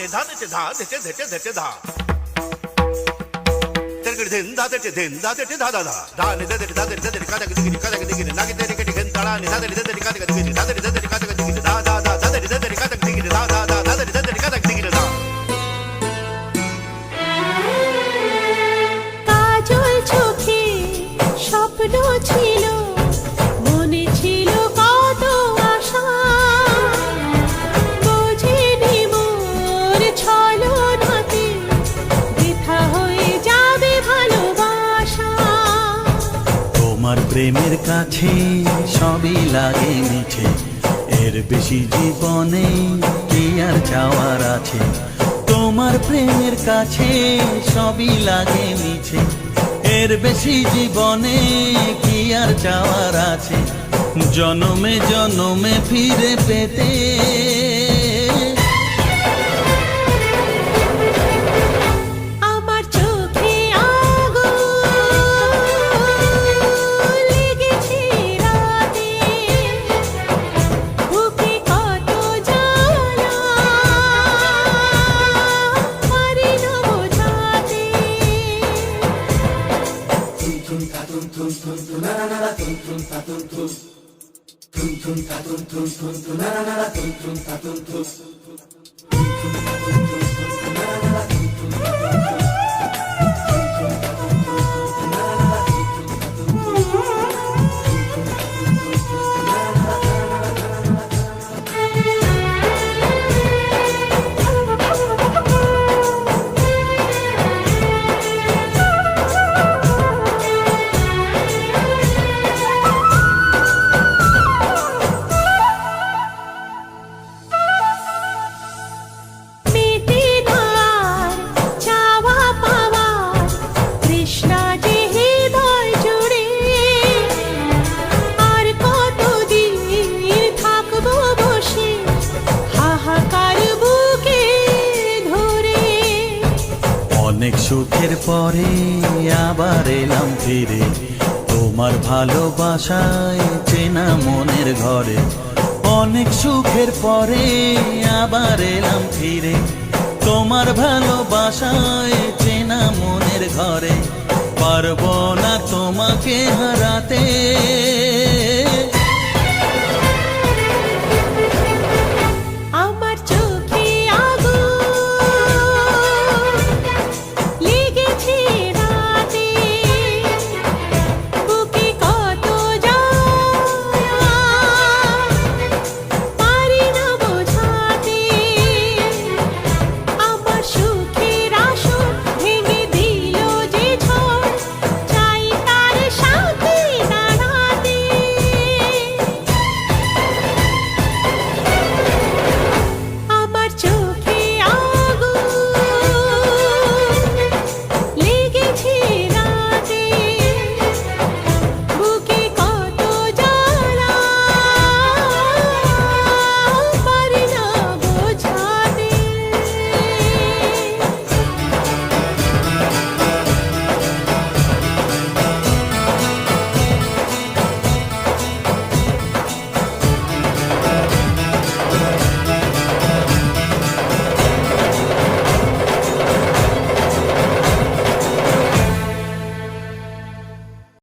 নে ধা নে ধা ধেটে ধেটে ধেটে ধা তেরগড় দেন ধা ধেটে ধা ধা ধা ধা নে ধেটে ধা ধেটে ধেটে কাদা গদিগিরি নাগে তেরে কেটে গেন তাড়া নে ধা ধেটে ধেটে কাদা গদিগিরি ধা ধেটে ধেটে কাদা গদিগিরি ধা ধা ধা ধা ধেটে ধেটে কাদা গদিগিরি ধা ধা ধা ধা ধেটে ধেটে কাদা গদিগিরি ধা কাজল চোখে স্বপ্ন ছিল মনে ছিল কত আশা বোঝেনি মোর ছলনাতে বৃথা হয়ে যাবে ভালোবাসা তোমার প্রেমের কাছে সবই লাগে মিছে এর বেশি জীবনে কি আর চাওয়ার আছে তোমার প্রেমের কাছে সবই লাগে মিছে এর বেশি জীবনে কি আর চাওয়ার আছে জনমে জনমে ফিরে পেতে আমার চোখে আগুন লেগেছে রাতে বুকে কত জ্বালা পারি না বোঝাতে মেটে না আর চাওয়া পাওয়ার তৃষ্ণা যে হৃদয় জুড়ে আর কতদিন থাকবো বসে হাহাকার বুকে ধরে অনেক সুখের পরে আবার এলাম ফিরে তোমার ভালোবাসায় চেনা মনের ঘরে অনেক সুখের পরে আবার এলাম ফিরে তোমার ভালোবাসায় চেনা মনের ঘরে পারবো না তোমাকে হারাতে